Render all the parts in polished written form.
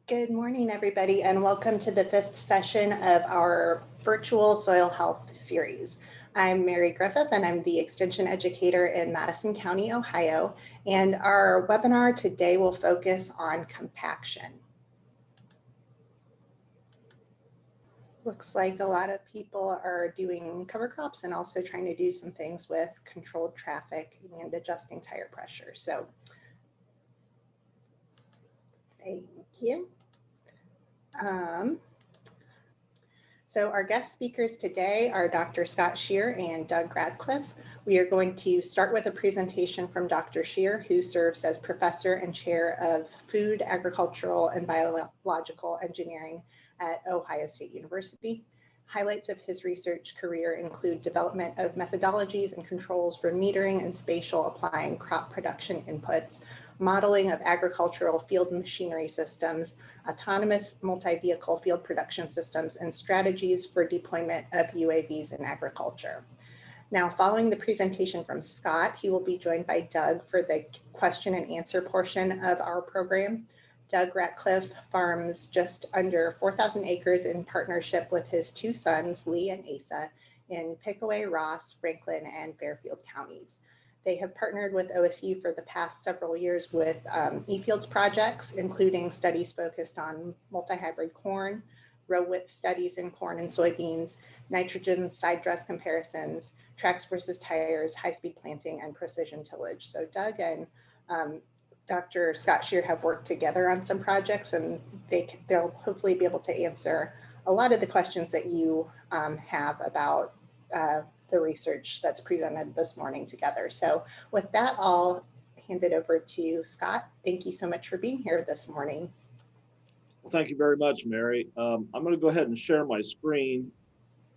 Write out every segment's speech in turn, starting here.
Good morning, everybody, and welcome to the 5th session of our virtual soil health series. I'm Mary Griffith, and I'm the Extension Educator in Madison County, Ohio, and our webinar today will focus on compaction. Looks like a lot of people are doing cover crops and also trying to do some things with controlled traffic and adjusting tire pressure. So thank you. So our guest speakers today are Dr. Scott Shear and Doug Radcliffe. We are going to start with a presentation from Dr. Shear, who serves as Professor and Chair of Food, Agricultural, and Biological Engineering at Ohio State University. Highlights of his research career include development of methodologies and controls for metering and spatial applying crop production inputs, modeling of agricultural field machinery systems, autonomous multi-vehicle field production systems, and strategies for deployment of UAVs in agriculture. Now, following the presentation from Scott, he will be joined by Doug for the question and answer portion of our program. Doug Radcliffe farms just under 4,000 acres in partnership with his two sons, Lee and Asa, in Pickaway, Ross, Franklin, and Fairfield counties. They have partnered with OSU for the past several years with e-fields projects, including studies focused on multi-hybrid corn, row width studies in corn and soybeans, nitrogen side dress comparisons, tracks versus tires, high-speed planting, and precision tillage. So Doug and Dr. Scott Shear have worked together on some projects, and they'll hopefully be able to answer a lot of the questions that you have about the research that's presented this morning together. So with that, I'll hand it over to Scott. Thank you so much for being here this morning. Well, thank you very much, Mary. I'm going to go ahead and share my screen.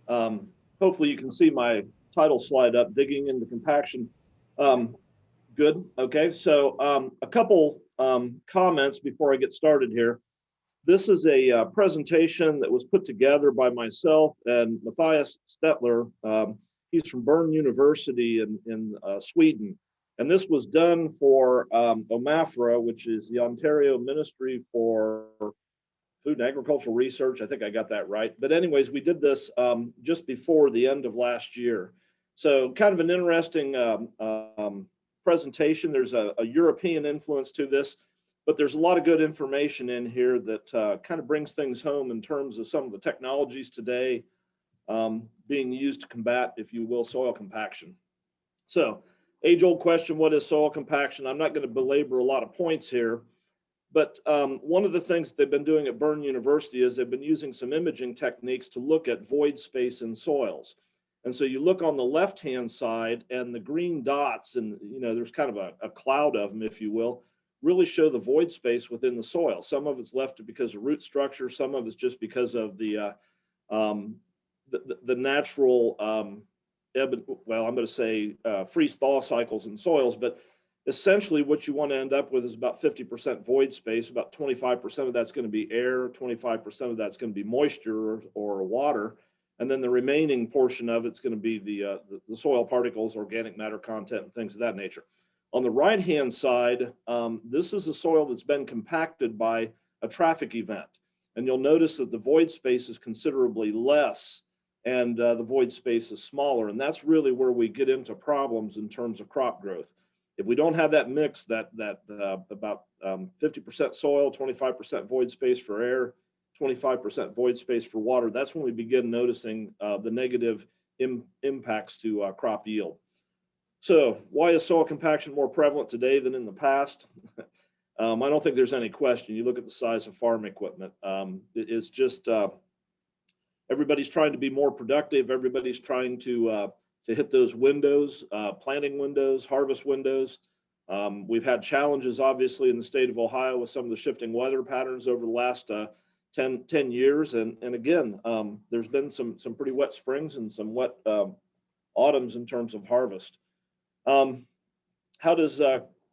Hopefully you can see my title slide up, Digging into Compaction. Good. Okay. So a couple comments before I get started here. This is a presentation that was put together by myself and Matthias Stetler. He's from Bern University in Sweden. And this was done for OMAFRA, which is the Ontario Ministry for Food and Agricultural Research. I think I got that right. But anyways, we did this just before the end of last year. So kind of an interesting presentation. There's a European influence to this, but there's a lot of good information in here that kind of brings things home in terms of some of the technologies today being used to combat, if you will, soil compaction. So age-old question, what is soil compaction? I'm not going to belabor a lot of points here, but one of the things that they've been doing at Bern University is they've been using some imaging techniques to look at void space in soils. And so you look on the left-hand side, and the green dots, and there's kind of a cloud of them, if you will, really show the void space within the soil. Some of it's left because of root structure, some of it's just because of the natural, I'm going to say freeze-thaw cycles in soils, but essentially what you want to end up with is about 50% void space. About 25% of that's going to be air, 25% of that's going to be moisture or water. And then the remaining portion of it's going to be the soil particles, organic matter content, and things of that nature. On the right-hand side, this is a soil that's been compacted by a traffic event. And you'll notice that the void space is considerably less and the void space is smaller. And that's really where we get into problems in terms of crop growth. If we don't have that mix, that about 50% soil, 25% void space for air, 25% void space for water, that's when we begin noticing the negative impacts to crop yield. So why is soil compaction more prevalent today than in the past? I don't think there's any question. You look at the size of farm equipment. It's just everybody's trying to be more productive. Everybody's trying to hit those windows, planting windows, harvest windows. We've had challenges, obviously, in the state of Ohio with some of the shifting weather patterns over the last 10 years. And again, there's been some pretty wet springs and some wet autumns in terms of harvest. How does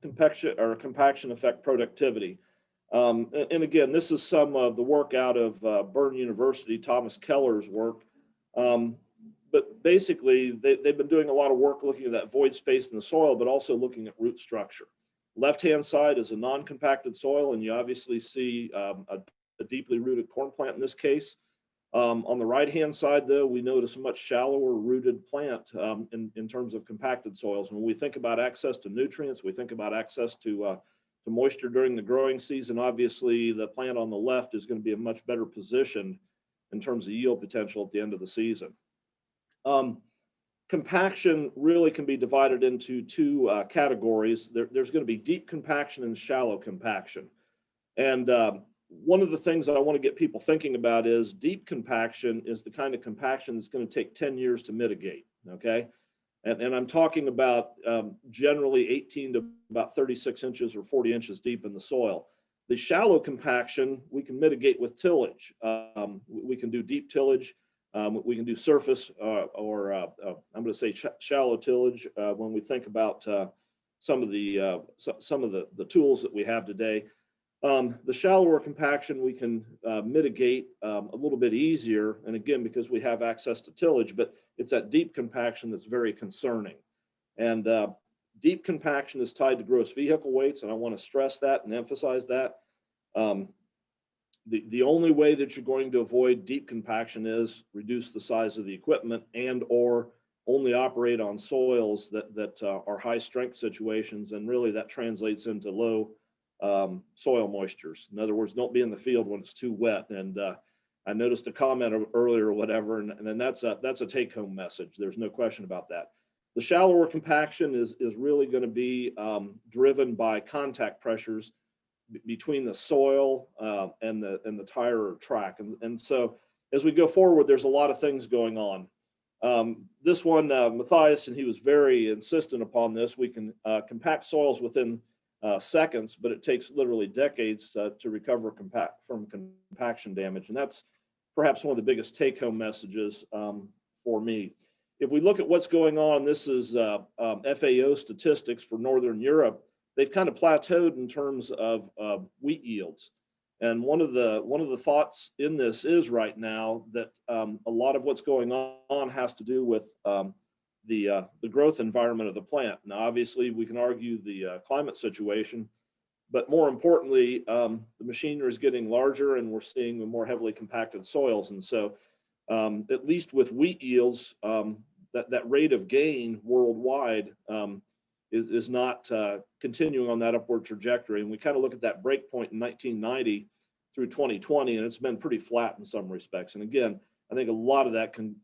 compaction affect productivity? And again, this is some of the work out of Bern University, Thomas Keller's work. But basically, they've been doing a lot of work looking at that void space in the soil, but also looking at root structure. Left-hand side is a non-compacted soil, and you obviously see a deeply rooted corn plant in this case. On the right-hand side, though, we notice a much shallower rooted plant in terms of compacted soils. When we think about access to nutrients, we think about access to moisture during the growing season. Obviously, the plant on the left is going to be a much better position in terms of yield potential at the end of the season. Compaction really can be divided into two categories. There's going to be deep compaction and shallow compaction. And one of the things that I want to get people thinking about is deep compaction is the kind of compaction that's going to take 10 years to mitigate, okay? And I'm talking about generally 18 to about 36 inches or 40 inches deep in the soil. The shallow compaction, we can mitigate with tillage. We can do deep tillage. We can do surface or I'm going to say shallow tillage when we think about some of the tools that we have today. The shallower compaction we can mitigate a little bit easier, and again because we have access to tillage, but it's that deep compaction that's very concerning. And deep compaction is tied to gross vehicle weights, and I want to stress that and emphasize that. The only way that you're going to avoid deep compaction is reduce the size of the equipment and or only operate on soils that are high strength situations, and really that translates into low soil moistures. In other words, don't be in the field when it's too wet. And I noticed a comment earlier or whatever, and then that's a take-home message. There's no question about that. The shallower compaction is really going to be driven by contact pressures between the soil and the tire or track. And so as we go forward, there's a lot of things going on. This one, Matthias, and he was very insistent upon this, we can compact soils within seconds, but it takes literally decades to recover from compaction damage. And that's perhaps one of the biggest take-home messages for me. If we look at what's going on, this is FAO statistics for Northern Europe. They've kind of plateaued in terms of wheat yields. And one of the thoughts in this is right now that a lot of what's going on has to do with the growth environment of the plant. Now, obviously, we can argue the climate situation, but more importantly, the machinery is getting larger and we're seeing more heavily compacted soils. And so at least with wheat yields, that rate of gain worldwide is not continuing on that upward trajectory. And we kind of look at that break point in 1990 through 2020, and it's been pretty flat in some respects. And again, I think a lot of that can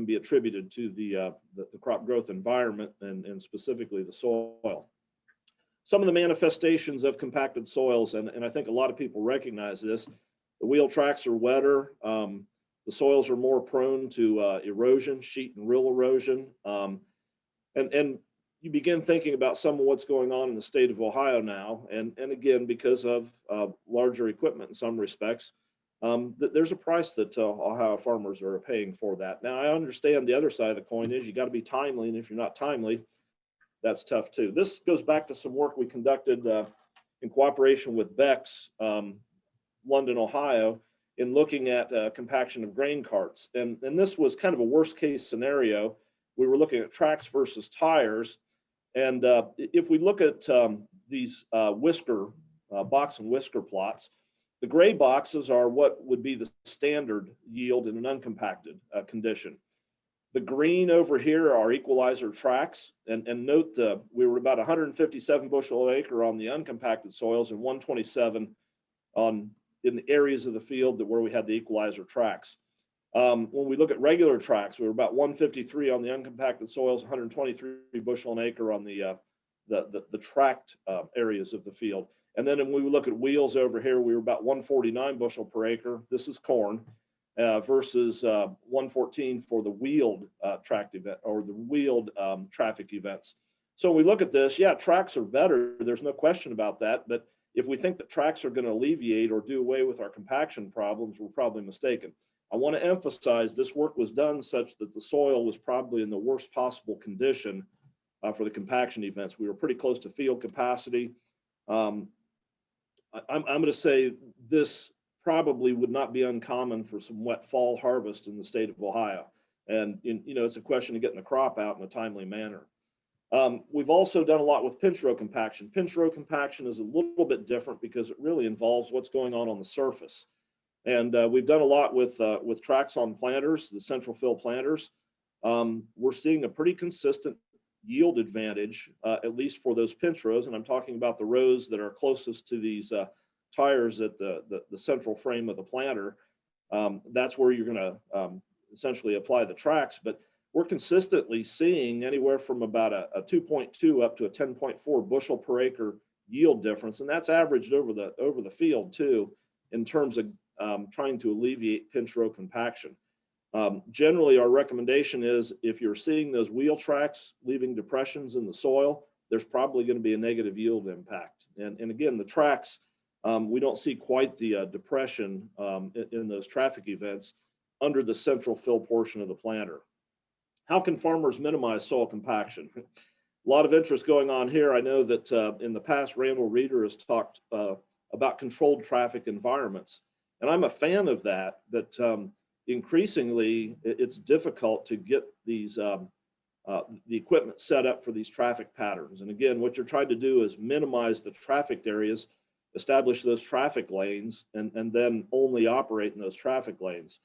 be attributed to the crop growth environment and specifically the soil. Some of the manifestations of compacted soils, and I think a lot of people recognize this, the wheel tracks are wetter, the soils are more prone to erosion, sheet and rill erosion, and you begin thinking about some of what's going on in the state of Ohio now, and again, because of larger equipment in some respects, there's a price that Ohio farmers are paying for that. Now, I understand the other side of the coin is you got to be timely, and if you're not timely, that's tough too. This goes back to some work we conducted in cooperation with Beck's, London, Ohio, in looking at compaction of grain carts. And this was kind of a worst case scenario. We were looking at tracks versus tires. And if we look at these box and whisker plots, the gray boxes are what would be the standard yield in an uncompacted condition. The green over here are equalizer tracks, and note we were about 157 bushel an acre on the uncompacted soils and 127 in the areas of the field where we had the equalizer tracks. When we look at regular tracks, we were about 153 on the uncompacted soils, 123 bushel an acre on the tracked areas of the field. And then when we look at wheels over here, we were about 149 bushel per acre. This is corn versus 114 for the wheeled tracked event or the wheeled traffic events. So when we look at this, yeah, tracks are better. There's no question about that. But if we think that tracks are going to alleviate or do away with our compaction problems, we're probably mistaken. I want to emphasize this work was done such that the soil was probably in the worst possible condition for the compaction events. We were pretty close to field capacity. I'm going to say this probably would not be uncommon for some wet fall harvest in the state of Ohio. And it's a question of getting the crop out in a timely manner. We've also done a lot with pinch row compaction. Pinch row compaction is a little bit different because it really involves what's going on the surface. And we've done a lot with tracks on planters, the central fill planters. We're seeing a pretty consistent yield advantage, at least for those pinch rows. And I'm talking about the rows that are closest to these tires at the central frame of the planter. That's where you're going to essentially apply the tracks. But we're consistently seeing anywhere from about a 2.2 up to a 10.4 bushel per acre yield difference. And that's averaged over the field too, in terms of trying to alleviate pinch row compaction. Generally, our recommendation is if you're seeing those wheel tracks leaving depressions in the soil, there's probably going to be a negative yield impact. And again, the tracks, we don't see quite the depression in those traffic events under the central fill portion of the planter. How can farmers minimize soil compaction? A lot of interest going on here. I know that in the past, Randall Reeder has talked about controlled traffic environments. And I'm a fan of that, but increasingly it's difficult to get these the equipment set up for these traffic patterns. And again, what you're trying to do is minimize the trafficked areas, establish those traffic lanes, and then only operate in those traffic lanes.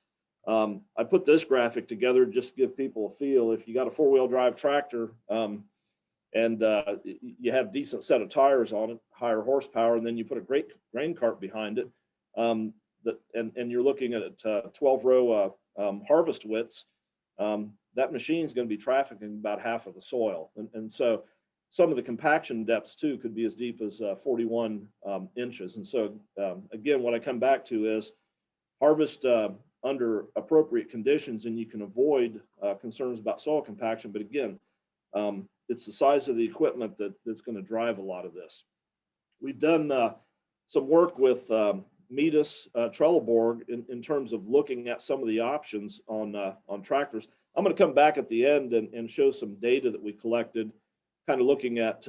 I put this graphic together just to give people a feel. If you got a four-wheel drive tractor and you have decent set of tires on it, higher horsepower, and then you put a great grain cart behind it, and you're looking at 12-row harvest widths, that machine is going to be trafficking about half of the soil. And so some of the compaction depths too could be as deep as 41 inches. And so again, what I come back to is harvest under appropriate conditions, and you can avoid concerns about soil compaction. But again, it's the size of the equipment that's going to drive a lot of this. We've done some work with Metis Trelleborg in terms of looking at some of the options on tractors. I'm going to come back at the end and show some data that we collected, kind of looking at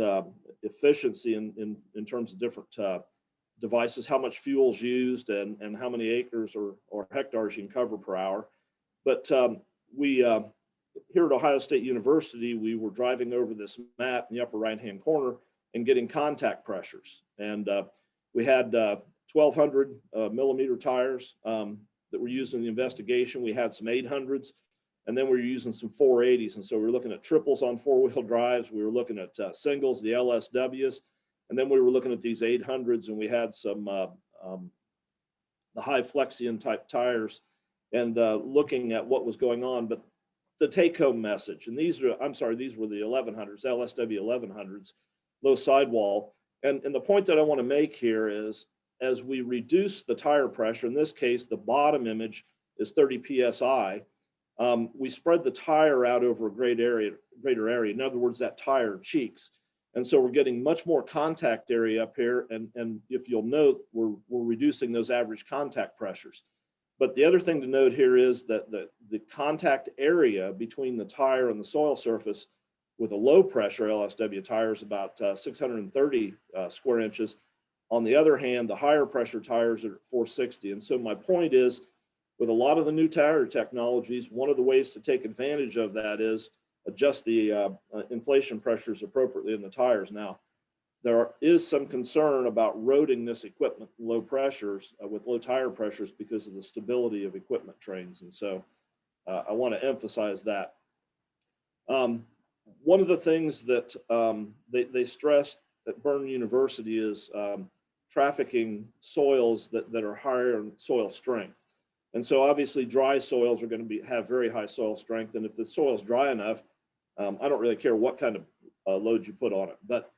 efficiency in terms of different devices, how much fuel is used, and how many acres or hectares you can cover per hour. But we here at Ohio State University, we were driving over this map in the upper right-hand corner and getting contact pressures. And we had 1,200 millimeter tires that were used in the investigation. We had some 800s, and then we were using some 480s. And so we were looking at triples on four-wheel drives. We were looking at singles, the LSWs, and then we were looking at these 800s, and we had some the high Flexion type tires, and looking at what was going on. But the take-home message, and these were the 1100s, LSW 1100s, low sidewall. And the point that I want to make here is, as we reduce the tire pressure, in this case, the bottom image is 30 PSI, we spread the tire out over a greater area. In other words, that tire cheeks. And so we're getting much more contact area up here. And if you'll note, we're reducing those average contact pressures. But the other thing to note here is that the contact area between the tire and the soil surface with a low pressure LSW tire is about 630 square inches. On the other hand, the higher pressure tires are at 460. And so my point is, with a lot of the new tire technologies, one of the ways to take advantage of that is adjust the inflation pressures appropriately in the tires. Now, there is some concern about roading this equipment in low pressures with low tire pressures because of the stability of equipment trains. And so I want to emphasize that. One of the things that they stressed at Byrne University is trafficking soils that are higher in soil strength. And so obviously dry soils are going to have very high soil strength. And if the soil is dry enough, I don't really care what kind of load you put on it. But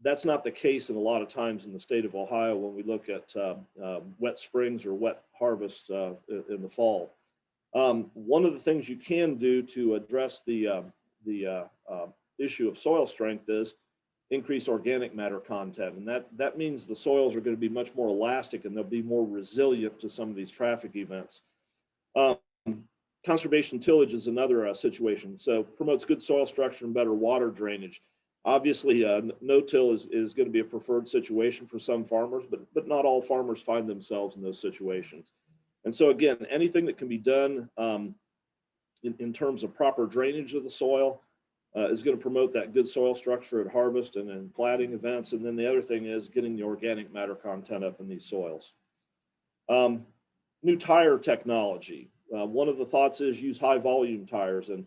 that's not the case in a lot of times in the state of Ohio when we look at wet springs or wet harvests in the fall. One of the things you can do to address the issue of soil strength is increase organic matter content. And that means the soils are going to be much more elastic and they'll be more resilient to some of these traffic events. Conservation tillage is another situation. So promotes good soil structure and better water drainage. Obviously, no-till is going to be a preferred situation for some farmers, but not all farmers find themselves in those situations. And so again, anything that can be done in terms of proper drainage of the soil is going to promote that good soil structure at harvest and in planting events. And then the other thing is getting the organic matter content up in these soils. new tire technology. One of the thoughts is use high volume tires, and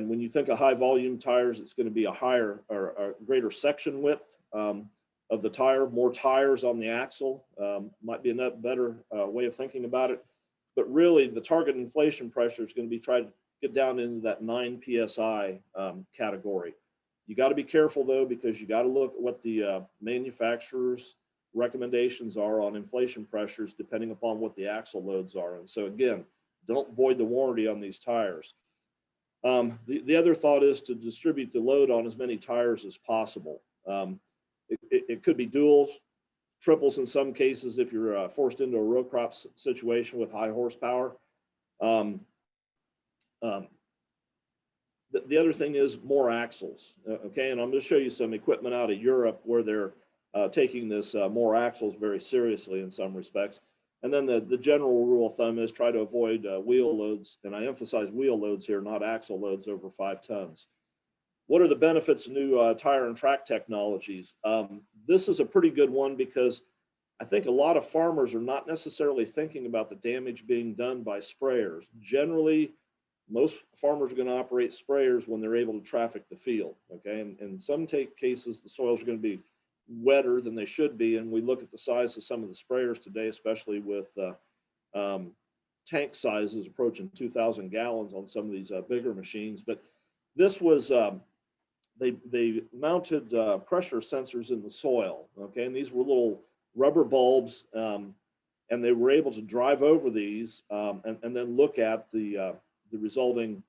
when you think of high volume tires, it's going to be a higher or a greater section width of the tire, more tires on the axle. Might be a better way of thinking about it. But really, the target inflation pressure is going to be trying to get down into that 9 psi category. You got to be careful though, because you got to look at what the manufacturer's recommendations are on inflation pressures depending upon what the axle loads are. And so again, don't void the warranty on these tires. The other thought is to distribute the load on as many tires as possible. It could be duals, triples in some cases if you're forced into a row crop situation with high horsepower. The other thing is more axles, okay? And I'm going to show you some equipment out of Europe where they're taking this more axles very seriously in some respects. And then the general rule of thumb is try to avoid wheel loads, and I emphasize wheel loads here, not axle loads over 5 tons. What are the benefits of new tire and track technologies? This is a pretty good one because I think a lot of farmers are not necessarily thinking about the damage being done by sprayers. Generally, most farmers are going to operate sprayers when they're able to traffic the field, okay? And in some cases, the soils are going to be wetter than they should be, and we look at the size of some of the sprayers today, especially with tank sizes approaching 2,000 gallons on some of these bigger machines. But this was they mounted pressure sensors in the soil, okay, and these were little rubber bulbs, and they were able to drive over these and then look at the resulting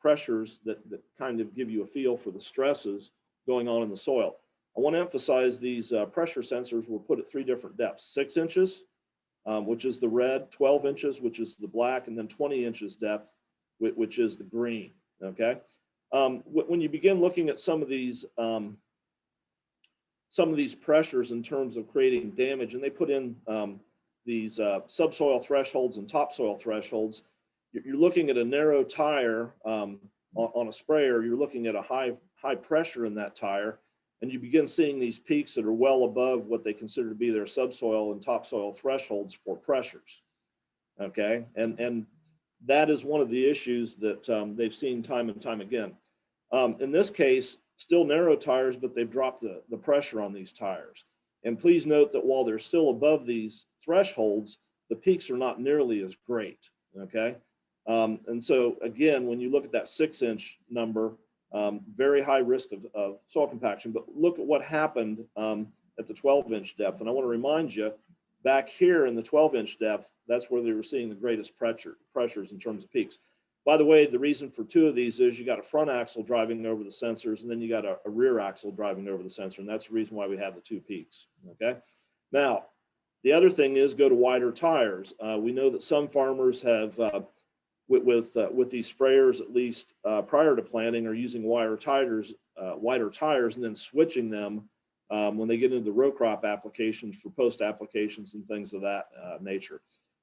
pressures that kind of give you a feel for the stresses going on in the soil. I want to emphasize these pressure sensors were put at 3 different depths: 6 inches, which is the red, 12 inches, which is the black, and then 20 inches depth, which is the green, okay? When you begin looking at some of these pressures in terms of creating damage, and they put in these subsoil thresholds and topsoil thresholds, you're looking at a narrow tire on a sprayer, you're looking at a high pressure in that tire, and you begin seeing these peaks that are well above what they consider to be their subsoil and topsoil thresholds for pressures, okay? And that is one of the issues that they've seen time and time again. In this case, still narrow tires, but they've dropped the pressure on these tires. And please note that while they're still above these thresholds, the peaks are not nearly as great, okay? And so again, when you look at that 6-inch number, very high risk of soil compaction, but look at what happened at the 12-inch depth. And I want to remind you, back here in the 12-inch depth, that's where they were seeing the greatest pressures in terms of peaks. By the way, the reason for 2 of these is you got a front axle driving over the sensors, and then you got a rear axle driving over the sensor, and that's the reason why we have the 2 peaks, okay? Now, the other thing is go to wider tires. We know that some farmers have, with these sprayers, at least prior to planting, are using wider tires and then switching them when they get into the row crop applications for post applications and things of that nature.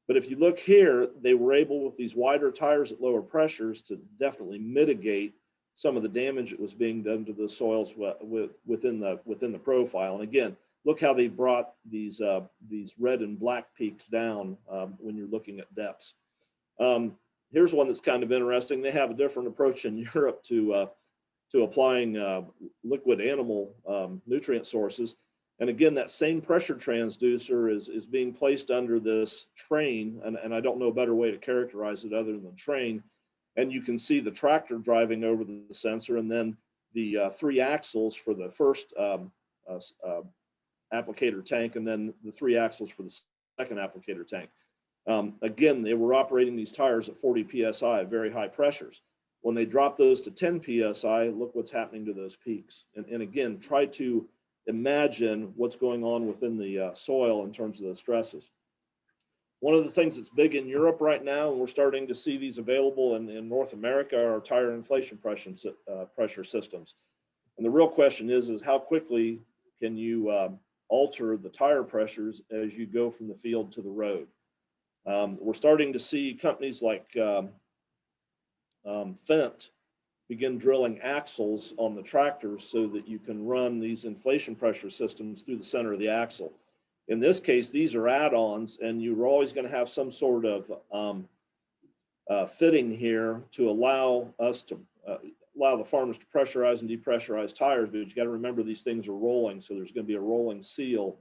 But if you look here, they were able, with these wider tires at lower pressures, to definitely mitigate some of the damage that was being done to the soils within the profile. And again, look how they brought these red and black peaks down when you're looking at depths. Here's one that's kind of interesting. They have a different approach in Europe to applying liquid animal nutrient sources. And again, that same pressure transducer is being placed under this train, and I don't know a better way to characterize it other than train. And you can see the tractor driving over the sensor, and then the 3 axles for the first applicator tank, and then the 3 axles for the second applicator tank. Again, they were operating these tires at 40 psi, very high pressures. When they drop those to 10 psi, look what's happening to those peaks. And again, try to imagine what's going on within the soil in terms of the stresses. One of the things that's big in Europe right now, and we're starting to see these available in North America, are tire inflation pressure systems. And the real question is how quickly can you alter the tire pressures as you go from the field to the road? We're starting to see companies like Fendt begin drilling axles on the tractors so that you can run these inflation pressure systems through the center of the axle. In this case, these are add-ons, and you're always going to have some sort of fitting here to allow us to allow the farmers to pressurize and depressurize tires, but you got to remember these things are rolling, so there's going to be a rolling seal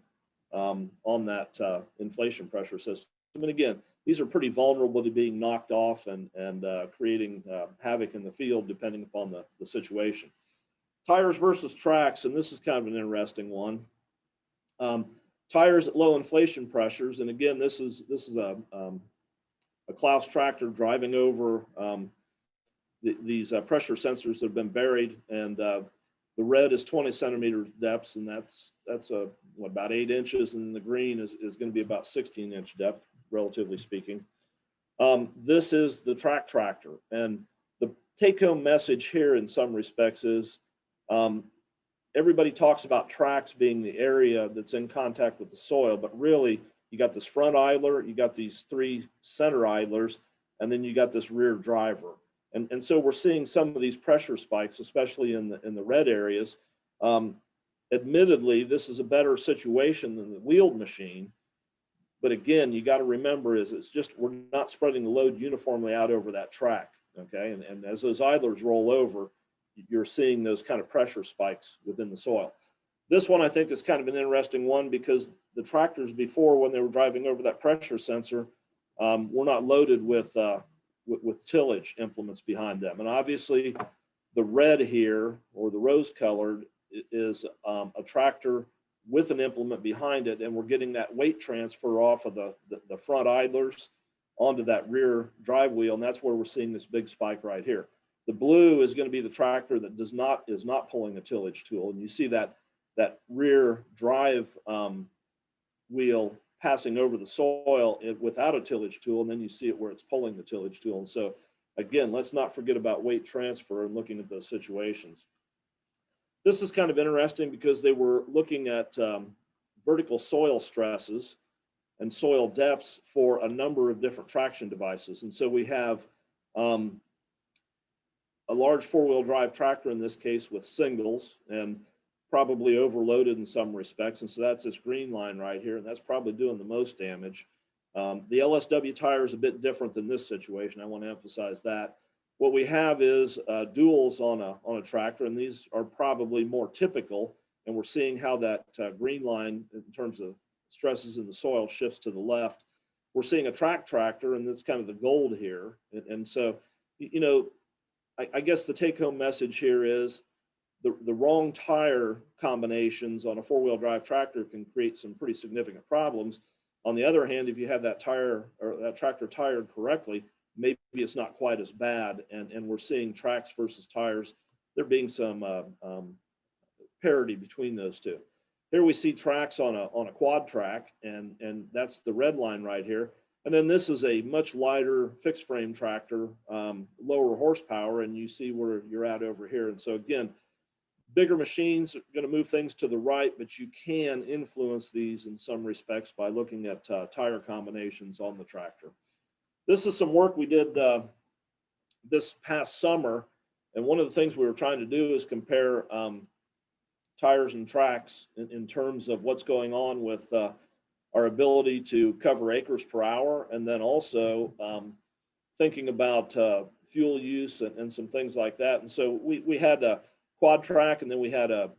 on that inflation pressure system. And again, these are pretty vulnerable to being knocked off and creating havoc in the field depending upon the situation. Tires versus tracks, and this is kind of an interesting one. Tires at low inflation pressures, and again, this is a Klaus tractor driving over these pressure sensors that have been buried, and the red is 20 centimeter depths, and that's about 8 inches, and the green is going to be about 16-inch depth, relatively speaking. This is the track tractor, and the take-home message here in some respects is everybody talks about tracks being the area that's in contact with the soil, but really you got this front idler, you got these 3 center idlers, and then you got this rear driver. And so we're seeing some of these pressure spikes, especially in the red areas. Admittedly, this is a better situation than the wheeled machine. But again, you got to remember is it's just we're not spreading the load uniformly out over that track, okay? And as those idlers roll over, you're seeing those kind of pressure spikes within the soil. This one I think is kind of an interesting one because the tractors before, when they were driving over that pressure sensor, were not loaded with tillage implements behind them. And obviously the red here, or the rose colored, is a tractor with an implement behind it, and we're getting that weight transfer off of the front idlers onto that rear drive wheel, and that's where we're seeing this big spike right here. The blue is going to be the tractor that is not pulling a tillage tool, and you see that rear drive wheel passing over the soil without a tillage tool, and then you see it where it's pulling the tillage tool. And so again, let's not forget about weight transfer and looking at those situations. This is kind of interesting because they were looking at vertical soil stresses and soil depths for a number of different traction devices. And so we have a large 4-wheel drive tractor in this case with singles and probably overloaded in some respects. And so that's this green line right here, and that's probably doing the most damage. The LSW tire is a bit different than this situation. I want to emphasize that. What we have is duals on a tractor, and these are probably more typical. And we're seeing how that green line in terms of stresses in the soil shifts to the left. We're seeing a track tractor, and that's kind of the gold here. And so, you know, I guess the take-home message here is the wrong tire combinations on a 4-wheel drive tractor can create some pretty significant problems. On the other hand, if you have that tire or that tractor tired correctly, maybe it's not quite as bad. And we're seeing tracks versus tires. There being some parity between those two. Here we see tracks on a quad track, and that's the red line right here. And then this is a much lighter fixed frame tractor, lower horsepower, and you see where you're at over here. And so again, bigger machines are going to move things to the right, but you can influence these in some respects by looking at tire combinations on the tractor. This is some work we did this past summer, and one of the things we were trying to do is compare tires and tracks in terms of what's going on with our ability to cover acres per hour, and then also thinking about fuel use and some things like that. And so we had a quad track, and then we had a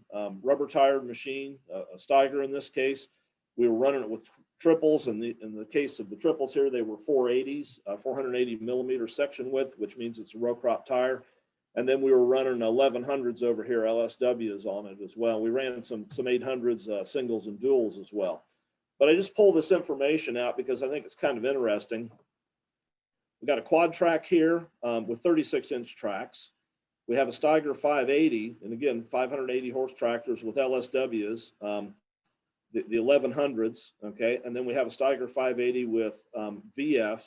rubber tired machine, a Steiger in this case. We were running it with triples, and in the case of the triples here, they were 480s, 480 millimeter section width, which means it's a row crop tire. And then we were running 1100s over here, LSWs on it as well. We ran some 800s, singles and duals as well. But I just pulled this information out because I think it's kind of interesting. We got a quad track here with 36-inch tracks. We have a Steiger 580, and again, 580 horse tractors with LSWs, the 1100s, okay? And then we have a Steiger 580 with VF,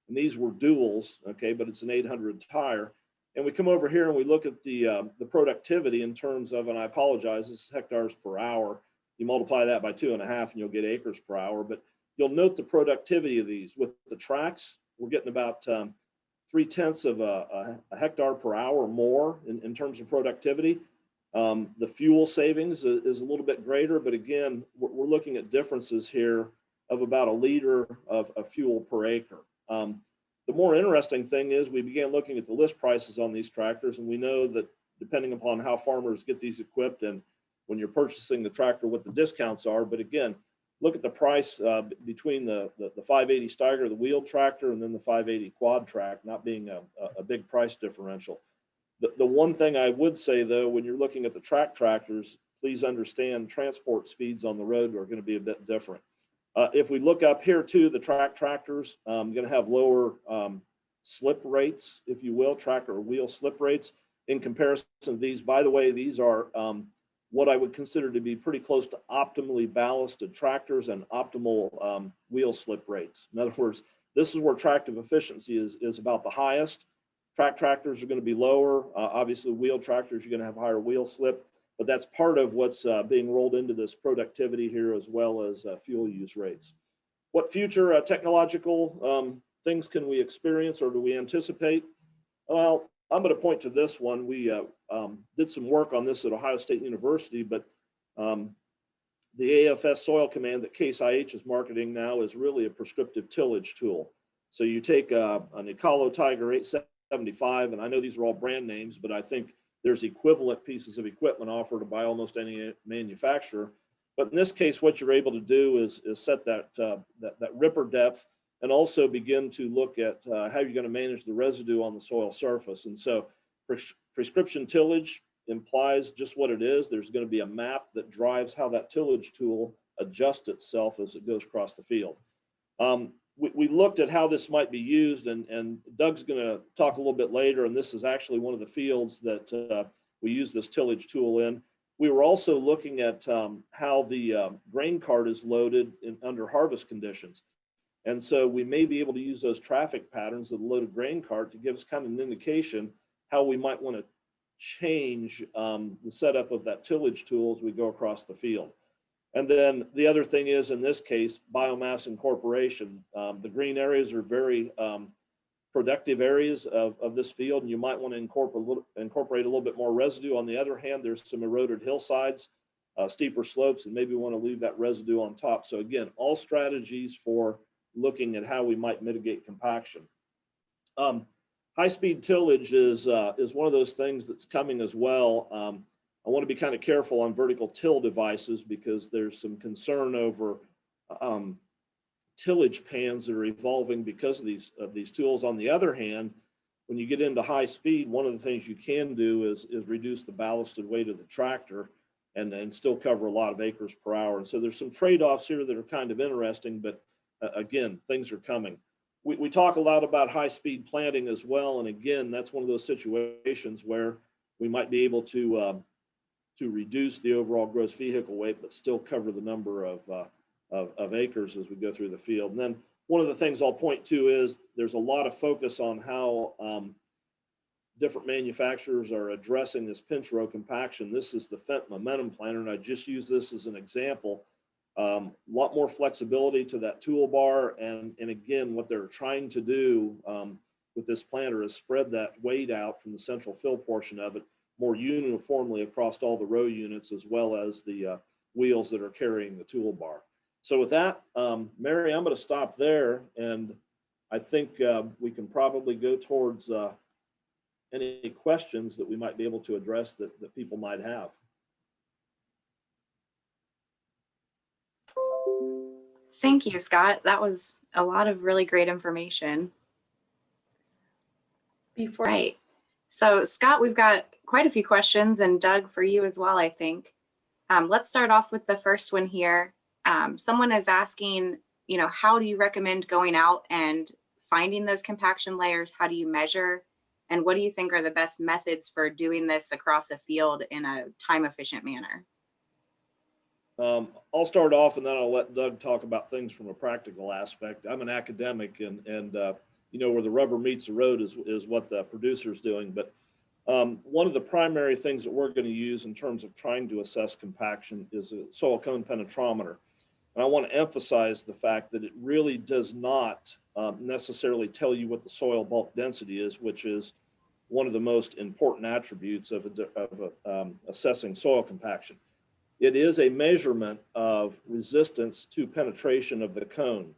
and these were duals, okay, but it's an 800 tire. And we come over here and we look at the productivity in terms of, and I apologize, this is hectares per hour. You multiply that by 2.5 and you'll get acres per hour, but you'll note the productivity of these. With the tracks, we're getting about 0.3 of a hectare per hour more in terms of productivity. The fuel savings is a little bit greater, but again, we're looking at differences here of about 1 liter of fuel per acre. The more interesting thing is we began looking at the list prices on these tractors, and we know that depending upon how farmers get these equipped and when you're purchasing the tractor, what the discounts are. But again, look at the price between the 580 Steiger, the wheeled tractor, and then the 580 quad track, not being a big price differential. The one thing I would say, though, when you're looking at the track tractors, please understand transport speeds on the road are going to be a bit different. If we look up here too, the track tractors going to have lower slip rates, if you will, tractor or wheel slip rates in comparison to these. By the way, these are what I would consider to be pretty close to optimally ballasted tractors and optimal wheel slip rates. In other words, this is where tractive efficiency is about the highest. Track tractors are going to be lower. Obviously, wheel tractors, you're going to have higher wheel slip, but that's part of what's being rolled into this productivity here, as well as fuel use rates. What future technological things can we experience or do we anticipate? Well, I'm going to point to this one. We did some work on this at Ohio State University, but the AFS Soil Command that Case IH is marketing now is really a prescriptive tillage tool. So you take an Ecolo Tiger 875, and I know these are all brand names, but I think there's equivalent pieces of equipment offered by almost any manufacturer. But in this case, what you're able to do is set that ripper depth and also begin to look at how you're going to manage the residue on the soil surface. And so prescription tillage implies just what it is. There's going to be a map that drives how that tillage tool adjusts itself as it goes across the field. We looked at how this might be used, and Doug's going to talk a little bit later, and this is actually one of the fields that we use this tillage tool in. We were also looking at how the grain cart is loaded under harvest conditions. And so we may be able to use those traffic patterns of the loaded grain cart to give us kind of an indication how we might want to change the setup of that tillage tool as we go across the field. And then the other thing is, in this case, biomass incorporation. The green areas are very productive areas of this field, and you might want to incorporate a little bit more residue. On the other hand, there's some eroded hillsides, steeper slopes, and maybe we want to leave that residue on top. So again, all strategies for looking at how we might mitigate compaction. High-speed tillage is one of those things that's coming as well. I want to be kind of careful on vertical till devices because there's some concern over tillage pans that are evolving because of these tools. On the other hand, when you get into high speed, one of the things you can do is reduce the ballasted weight of the tractor and still cover a lot of acres per hour. And so there's some trade-offs here that are kind of interesting, but again, things are coming. We talk a lot about high-speed planting as well, and again, that's one of those situations where we might be able to reduce the overall gross vehicle weight, but still cover the number of acres as we go through the field. And then one of the things I'll point to is there's a lot of focus on how different manufacturers are addressing this pinch row compaction. This is the Fendt Momentum Planter, and I just use this as an example. A lot more flexibility to that toolbar, and again, what they're trying to do with this planter is spread that weight out from the central fill portion of it more uniformly across all the row units, as well as the wheels that are carrying the toolbar. So with that, Mary, I'm going to stop there, and I think we can probably go towards any questions that we might be able to address that people might have. Thank you, Scott. That was a lot of really great information. Right. So Scott, we've got quite a few questions, and Doug, for you as well, I think. Let's start off with the first one here. Someone is asking, how do you recommend going out and finding those compaction layers? How do you measure? And what do you think are the best methods for doing this across a field in a time-efficient manner? I'll start off, and then I'll let Doug talk about things from a practical aspect. I'm an academic, and where the rubber meets the road is what the producer's doing. But one of the primary things that we're going to use in terms of trying to assess compaction is a soil cone penetrometer. And I want to emphasize the fact that it really does not necessarily tell you what the soil bulk density is, which is one of the most important attributes of assessing soil compaction. It is a measurement of resistance to penetration of the cone.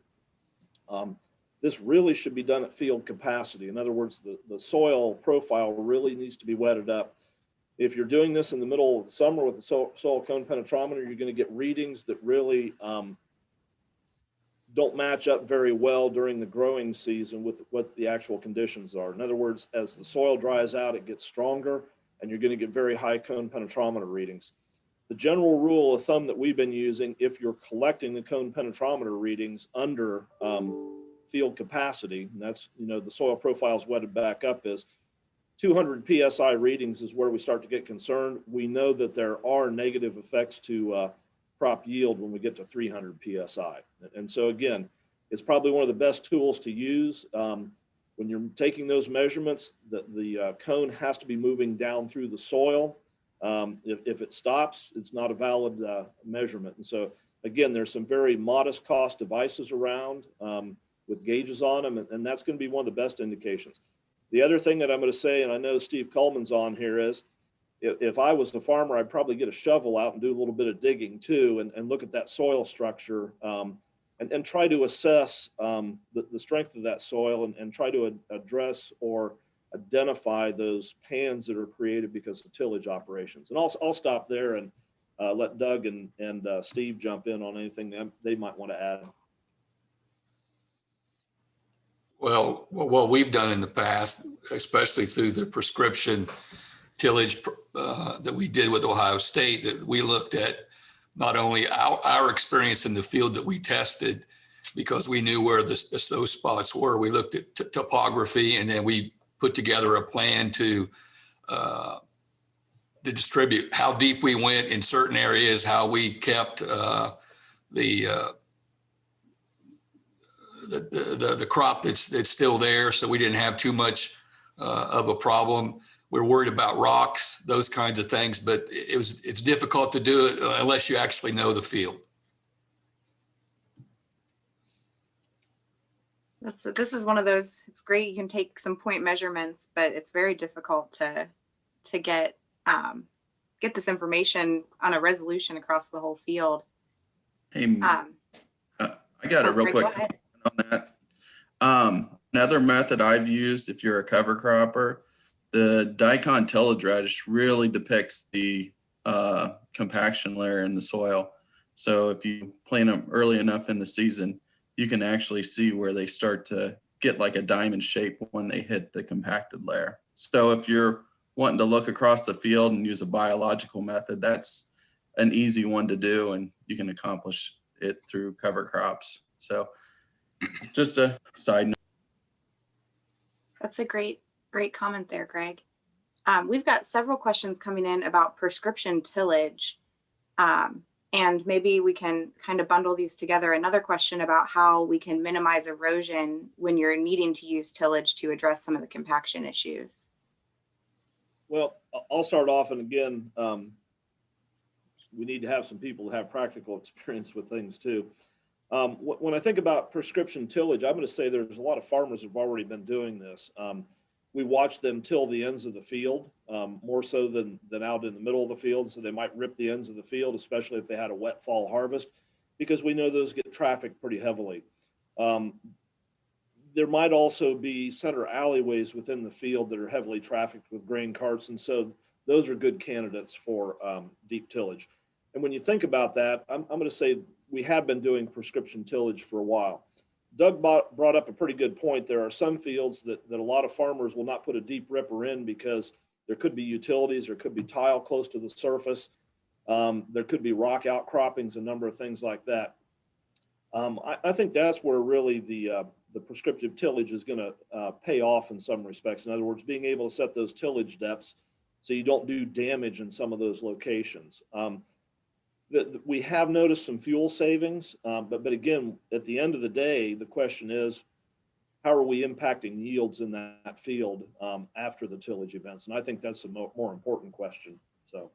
This really should be done at field capacity. In other words, the soil profile really needs to be wetted up. If you're doing this in the middle of the summer with a soil cone penetrometer, you're going to get readings that really don't match up very well during the growing season with what the actual conditions are. In other words, as the soil dries out, it gets stronger, and you're going to get very high cone penetrometer readings. The general rule of thumb that we've been using, if you're collecting the cone penetrometer readings under field capacity, and that's, the soil profile's wetted back up, is 200 PSI readings is where we start to get concerned. We know that there are negative effects to crop yield when we get to 300 PSI. And so again, it's probably one of the best tools to use. When you're taking those measurements, the cone has to be moving down through the soil. If it stops, it's not a valid measurement. And so again, there's some very modest cost devices around with gauges on them, and that's going to be one of the best indications. The other thing that I'm going to say, and I know Steve Coleman's on here, is if I was the farmer, I'd probably get a shovel out and do a little bit of digging too, and look at that soil structure and try to assess the strength of that soil and try to address or identify those pans that are created because of tillage operations. And I'll stop there and let Doug and Steve jump in on anything that they might want to add. Well, what we've done in the past, especially through the prescription tillage that we did with Ohio State, that we looked at not only our experience in the field that we tested, because we knew where those spots were. We looked at topography, and then we put together a plan to distribute how deep we went in certain areas, how we kept the crop that's still there, so we didn't have too much of a problem. We're worried about rocks, those kinds of things, but it's difficult to do it unless you actually know the field. This is one of those, it's great, you can take some point measurements, but it's very difficult to get this information on a resolution across the whole field. Hey, I got a real quick comment on that. Another method I've used, if you're a cover cropper, the daikon tillage radish really depicts the compaction layer in the soil. So if you plant them early enough in the season, you can actually see where they start to get like a diamond shape when they hit the compacted layer. So if you're wanting to look across the field and use a biological method, that's an easy one to do, and you can accomplish it through cover crops. So just a side note. That's a great comment there, Greg. We've got several questions coming in about prescription tillage. And maybe we can kind of bundle these together. Another question about how we can minimize erosion when you're needing to use tillage to address some of the compaction issues. Well, I'll start off, and again, we need to have some people that have practical experience with things too. When I think about prescription tillage, I'm going to say there's a lot of farmers who've already been doing this. We watch them till the ends of the field, more so than out in the middle of the field. So they might rip the ends of the field, especially if they had a wet fall harvest, because we know those get trafficked pretty heavily. There might also be center alleyways within the field that are heavily trafficked with grain carts. And so those are good candidates for deep tillage. And when you think about that, I'm going to say we have been doing prescription tillage for a while. Doug brought up a pretty good point. There are some fields that a lot of farmers will not put a deep ripper in because there could be utilities, there could be tile close to the surface, there could be rock outcroppings, a number of things like that. I think that's where really the prescriptive tillage is going to pay off in some respects. In other words, being able to set those tillage depths so you don't do damage in some of those locations. We have noticed some fuel savings, but again, at the end of the day, the question is, how are we impacting yields in that field after the tillage events? And I think that's a more important question. So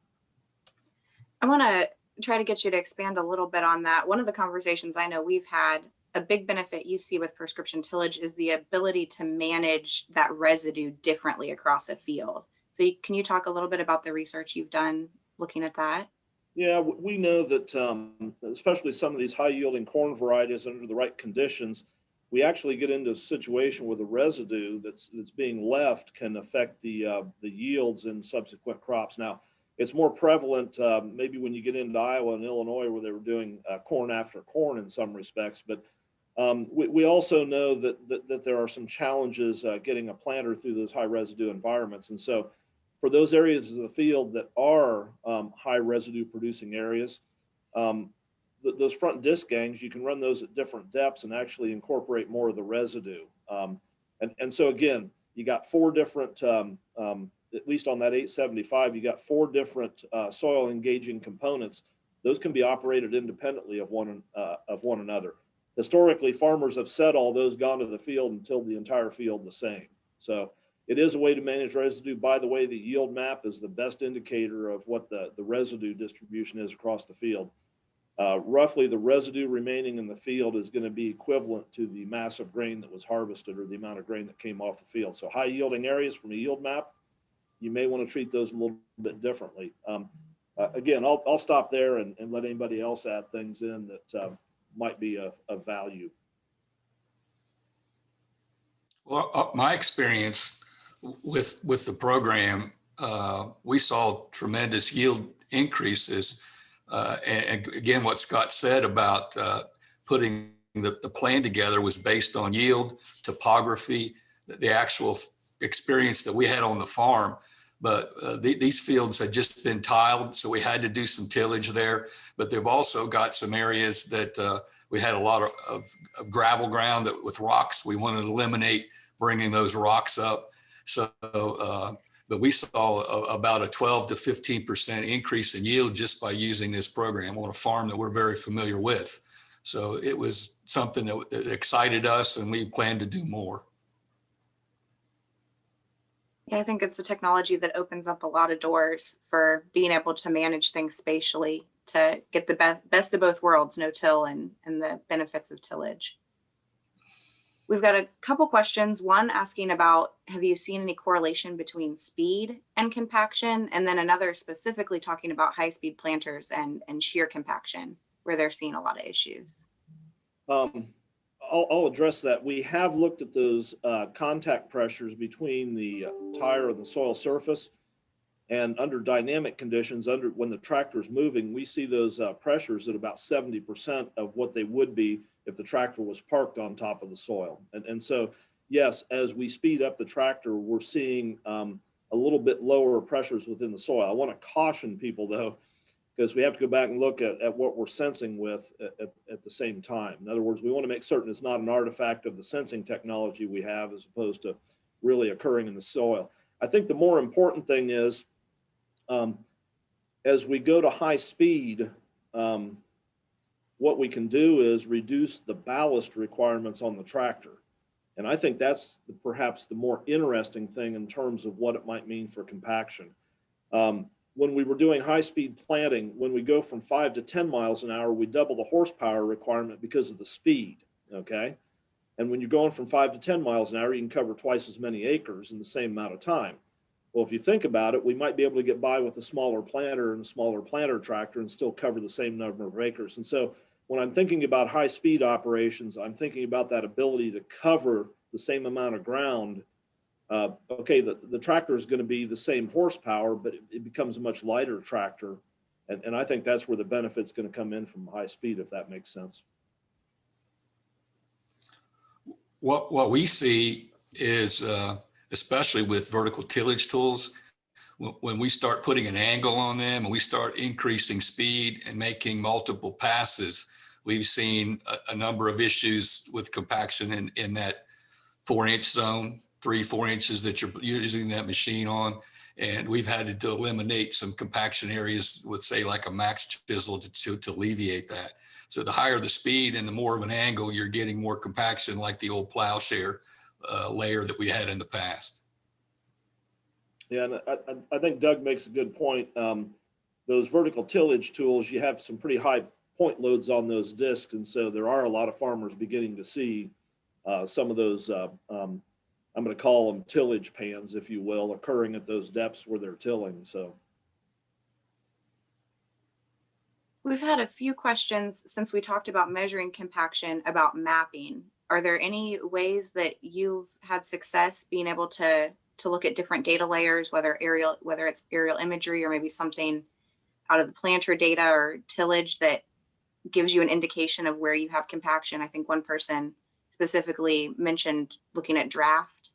I want to try to get you to expand a little bit on that. One of the conversations I know we've had a big benefit you see with prescription tillage is the ability to manage that residue differently across a field. So can you talk a little bit about the research you've done looking at that? Yeah, we know that especially some of these high yielding corn varieties under the right conditions, we actually get into a situation where the residue that's being left can affect the yields in subsequent crops. Now, it's more prevalent maybe when you get into Iowa and Illinois, where they were doing corn after corn in some respects. But we also know that there are some challenges getting a planter through those high residue environments. And so for those areas of the field that are high residue producing areas, those front disc gangs, you can run those at different depths and actually incorporate more of the residue. And so again, you got four different, at least on that 875, you got four different soil engaging components. Those can be operated independently of one another. Historically, farmers have set all those, gone to the field, and tilled the entire field the same. So it is a way to manage residue. By the way, the yield map is the best indicator of what the residue distribution is across the field. Roughly the residue remaining in the field is going to be equivalent to the mass of grain that was harvested, or the amount of grain that came off the field. So high yielding areas from a yield map, you may want to treat those a little bit differently. Again, I'll stop there and let anybody else add things in that might be of value. Well, my experience with the program, we saw tremendous yield increases. And again, what Scott said about putting the plan together was based on yield, topography, the actual experience that we had on the farm. But these fields had just been tiled, so we had to do some tillage there. But they've also got some areas that we had a lot of gravel ground that with rocks. We wanted to eliminate bringing those rocks up. So, but we saw about a 12 to 15% increase in yield just by using this program on a farm that we're very familiar with. So it was something that excited us, and we plan to do more. Yeah, I think it's a technology that opens up a lot of doors for being able to manage things spatially to get the best of both worlds, no-till and the benefits of tillage. We've got a couple questions. One asking about, have you seen any correlation between speed and compaction? And then another specifically talking about high-speed planters and shear compaction, where they're seeing a lot of issues. I'll address that. We have looked at those contact pressures between the tire and the soil surface. And under dynamic conditions, when the tractor is moving, we see those pressures at about 70% of what they would be if the tractor was parked on top of the soil. And so, yes, as we speed up the tractor, we're seeing a little bit lower pressures within the soil. I want to caution people, though, because we have to go back and look at what we're sensing with at the same time. In other words, we want to make certain it's not an artifact of the sensing technology we have as opposed to really occurring in the soil. I think the more important thing is, as we go to high speed, what we can do is reduce the ballast requirements on the tractor. And I think that's perhaps the more interesting thing in terms of what it might mean for compaction. When we were doing high-speed planting, when we go from 5 to 10 miles an hour, we double the horsepower requirement because of the speed, okay? And when you're going from 5 to 10 miles an hour, you can cover twice as many acres in the same amount of time. Well, if you think about it, we might be able to get by with a smaller planter and a smaller planter tractor and still cover the same number of acres. And so when I'm thinking about high-speed operations, I'm thinking about that ability to cover the same amount of ground. Okay, the tractor is going to be the same horsepower, but it becomes a much lighter tractor. And I think that's where the benefit's going to come in from high speed, if that makes sense. What we see is, especially with vertical tillage tools, when we start putting an angle on them and we start increasing speed and making multiple passes, we've seen a number of issues with compaction in that 4-inch zone. 3-4 inches that you're using that machine on. And we've had to eliminate some compaction areas with, say, like a max chisel to alleviate that. So the higher the speed and the more of an angle, you're getting more compaction, like the old plowshare layer that we had in the past. Yeah, and I think Doug makes a good point. Those vertical tillage tools, you have some pretty high point loads on those discs. And so there are a lot of farmers beginning to see some of those, I'm going to call them tillage pans, if you will, occurring at those depths where they're tilling. So We've had a few questions since we talked about measuring compaction about mapping. Are there any ways that you've had success being able to look at different data layers, whether it's aerial imagery or maybe something out of the planter data or tillage that gives you an indication of where you have compaction? I think one person specifically mentioned looking at draft.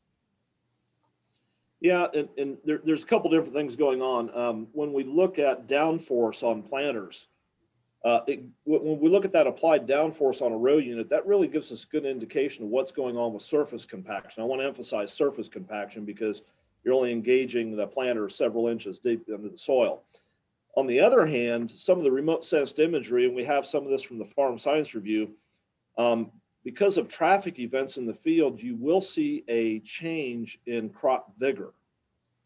yeah, and there's a couple different things going on. When we look at downforce on planters, when we look at that applied downforce on a row unit, that really gives us a good indication of what's going on with surface compaction. I want to emphasize surface compaction because you're only engaging the planter several inches deep into the soil. On the other hand, some of the remote sensed imagery, and we have some of this from the Farm Science Review, because of traffic events in the field, you will see a change in crop vigor.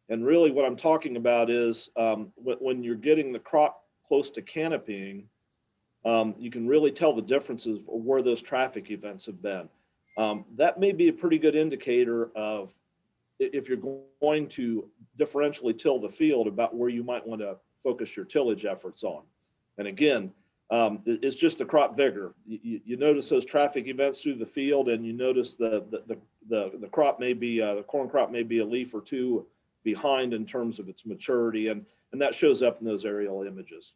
And really what I'm talking about is when you're getting the crop close to canopying, you can really tell the differences of where those traffic events have been. That may be a pretty good indicator of if you're going to differentially till the field about where you might want to focus your tillage efforts on. And again, it's just the crop vigor. You notice those traffic events through the field, and you notice the crop may be, the corn crop may be a leaf or two behind in terms of its maturity, and that shows up in those aerial images.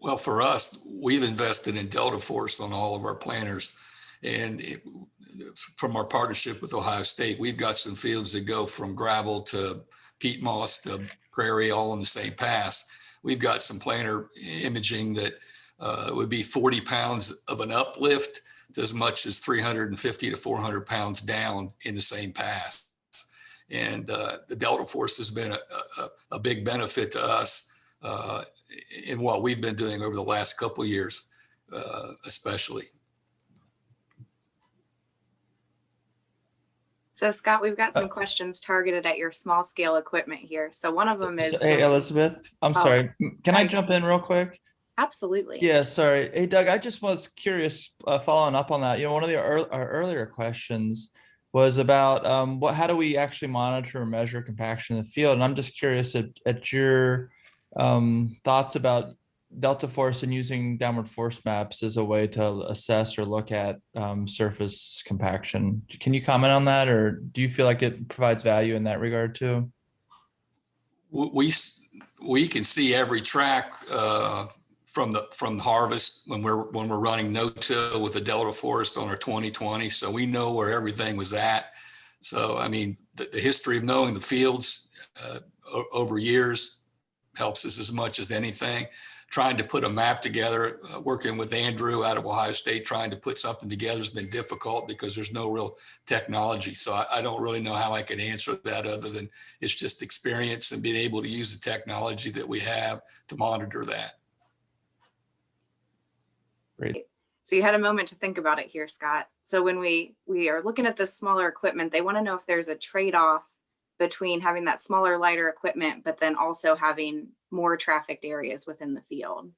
Well, for us, we've invested in Delta Force on all of our planters. And from our partnership with Ohio State, we've got some fields that go from gravel to peat moss to prairie all in the same pass. We've got some planter imaging that would be 40 pounds of an uplift to as much as 350 to 400 pounds down in the same pass. And the Delta Force has been a big benefit to us in what we've been doing over the last couple of years, especially. So Scott, we've got some questions targeted at your small scale equipment here. So one of them is— Hey, Elizabeth, I'm sorry. Can I jump in real quick? Absolutely. Yeah, sorry. Hey, Doug, I just was curious, following up on that. One of our earlier questions was about how do we actually monitor and measure compaction in the field? And I'm just curious at your thoughts about Delta Force and using downward force maps as a way to assess or look at surface compaction. Can you comment on that, or do you feel like it provides value in that regard too? We can see every track from harvest when we're running no-till with the Delta Force on our 2020, so we know where everything was at. So I mean, the history of knowing the fields over years helps us as much as anything. Trying to put a map together, working with Andrew out of Ohio State, trying to put something together has been difficult because there's no real technology. So I don't really know how I can answer that other than it's just experience and being able to use the technology that we have to monitor that. Great. So you had a moment to think about it here, Scott. So when we are looking at this smaller equipment, they want to know if there's a trade-off between having that smaller, lighter equipment, but then also having more trafficked areas within the field.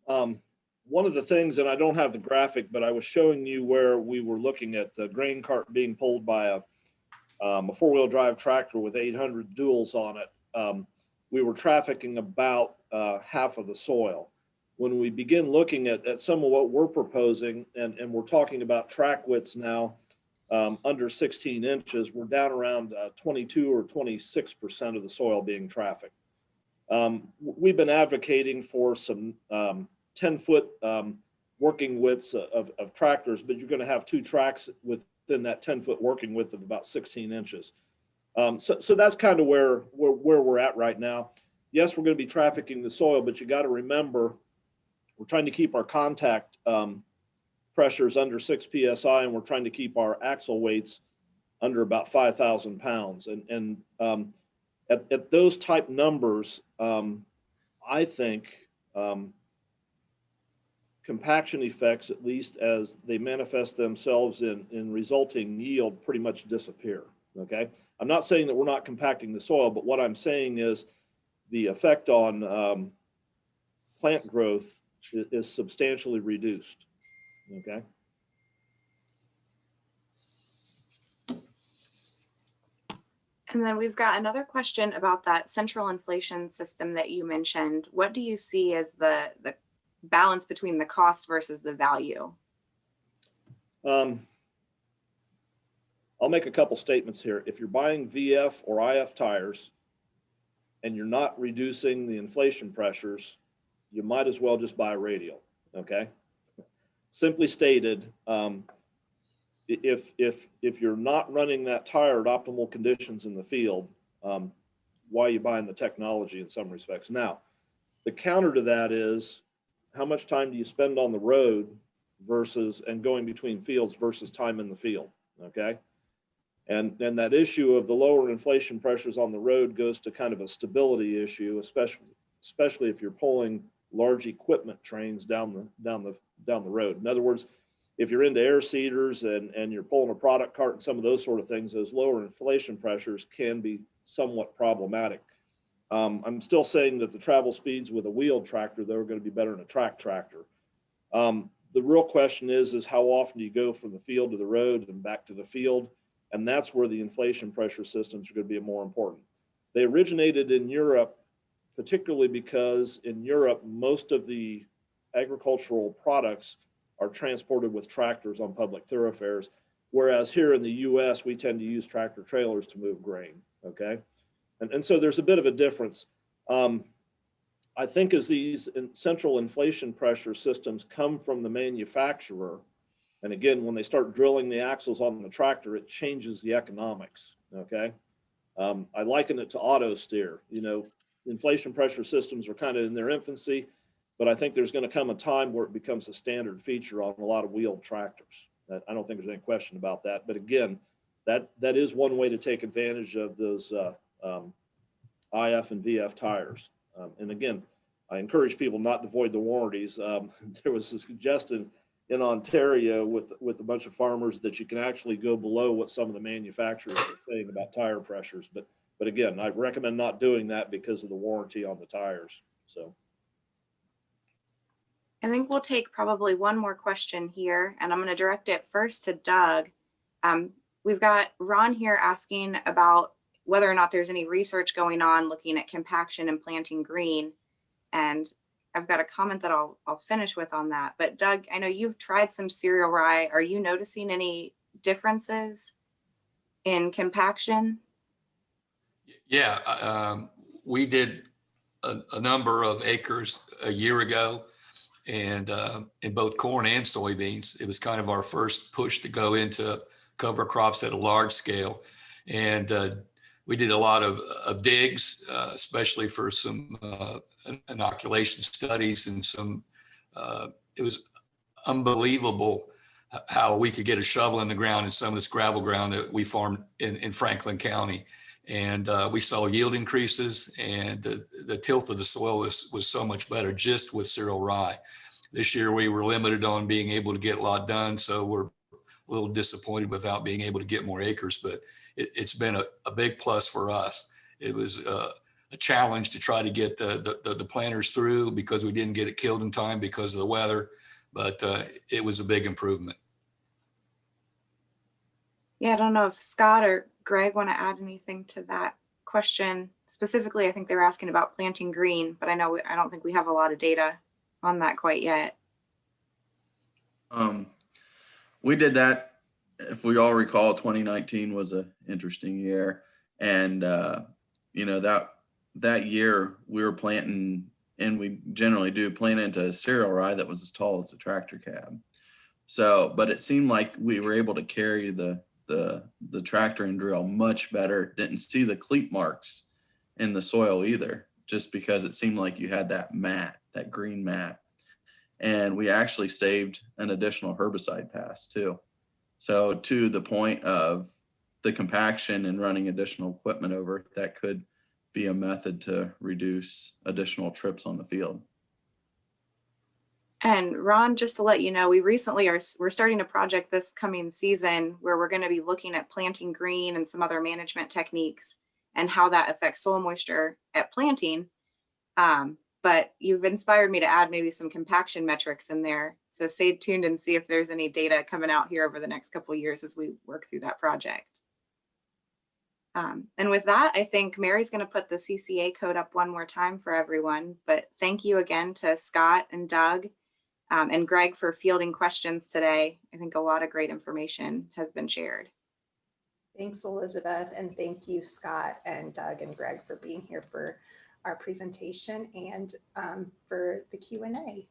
One of the things, and I don't have the graphic, but I was showing you where we were looking at the grain cart being pulled by a four-wheel drive tractor with 800 duals on it. We were trafficking about half of the soil. When we begin looking at some of what we're proposing, and we're talking about track widths now, under 16 inches, we're down around 22 or 26% of the soil being trafficked. We've been advocating for some 10-foot working widths of tractors, but you're going to have two tracks within that 10-foot working width of about 16 inches. So that's kind of where we're at right now. Yes, we're going to be trafficking the soil, but you got to remember, we're trying to keep our contact pressures under 6 PSI, and we're trying to keep our axle weights under about 5,000 pounds. And at those type numbers, I think compaction effects, at least as they manifest themselves in resulting yield, pretty much disappear, okay? I'm not saying that we're not compacting the soil, but what I'm saying is the effect on plant growth is substantially reduced. Okay. And then we've got another question about that central inflation system that you mentioned. What do you see as the balance between the cost versus the value? I'll make a couple statements here. If you're buying VF or IF tires and you're not reducing the inflation pressures, you might as well just buy a radial, okay? Simply stated, if you're not running that tire at optimal conditions in the field, why are you buying the technology in some respects? Now, the counter to that is how much time do you spend on the road versus and going between fields versus time in the field, okay? And then that issue of the lower inflation pressures on the road goes to kind of a stability issue, especially if you're pulling large equipment trains down the road. In other words, if you're into air seeders and you're pulling a product cart and some of those sort of things, those lower inflation pressures can be somewhat problematic. I'm still saying that the travel speeds with a wheeled tractor, though, are going to be better than a track tractor. The real question is how often do you go from the field to the road and back to the field? And that's where the inflation pressure systems are going to be more important. They originated in Europe, particularly because in Europe, most of the agricultural products are transported with tractors on public thoroughfares, whereas here in the US, we tend to use tractor trailers to move grain, okay? And so there's a bit of a difference. I think as these central inflation pressure systems come from the manufacturer, and again, when they start drilling the axles on the tractor, it changes the economics, okay? I liken it to auto steer. You know, inflation pressure systems are kind of in their infancy, but I think there's going to come a time where it becomes a standard feature on a lot of wheeled tractors. I don't think there's any question about that. But again, that is one way to take advantage of those IF and VF tires. And again, I encourage people not to void the warranties. There was a suggestion in Ontario with a bunch of farmers that you can actually go below what some of the manufacturers are saying about tire pressures. But again, I recommend not doing that because of the warranty on the tires. So I think we'll take probably one more question here, and I'm going to direct it first to Doug. We've got Ron here asking about whether or not there's any research going on looking at compaction and planting green. And I've got a comment that I'll finish with on that. But Doug, I know you've tried some cereal rye. Are you noticing any differences in compaction? Yeah, we did a number of acres a year ago, and in both corn and soybeans. It was kind of our first push to go into cover crops at a large scale. And we did a lot of digs, especially for some inoculation studies and some, it was unbelievable how we could get a shovel in the ground in some of this gravel ground that we farmed in Franklin County. And we saw yield increases, and the tilth of the soil was so much better just with cereal rye. This year we were limited on being able to get a lot done, so we're a little disappointed without being able to get more acres, but it's been a big plus for us. It was a challenge to try to get the planters through because we didn't get it killed in time because of the weather, but it was a big improvement. Yeah, I don't know if Scott or Greg want to add anything to that question. Specifically, I think they were asking about planting green, but I don't think we have a lot of data on that quite yet. We did that. If we all recall, 2019 was an interesting year. And, that year we were planting, and we generally do plant into cereal rye that was as tall as a tractor cab. So, but it seemed like we were able to carry the tractor and drill much better. Didn't see the cleat marks in the soil either, just because it seemed like you had that mat, that green mat. And we actually saved an additional herbicide pass too. So to the point of the compaction and running additional equipment over, that could be a method to reduce additional trips on the field. And Ron, just to let you know, we're starting a project this coming season where we're going to be looking at planting green and some other management techniques and how that affects soil moisture at planting. but you've inspired me to add maybe some compaction metrics in there. So stay tuned and see if there's any data coming out here over the next couple of years as we work through that project. And with that, I think Mary's going to put the CCA code up one more time for everyone. But thank you again to Scott and Doug and Greg for fielding questions today. I think a lot of great information has been shared. Thanks, Elizabeth, and thank you, Scott and Doug and Greg, for being here for our presentation and for the Q&A.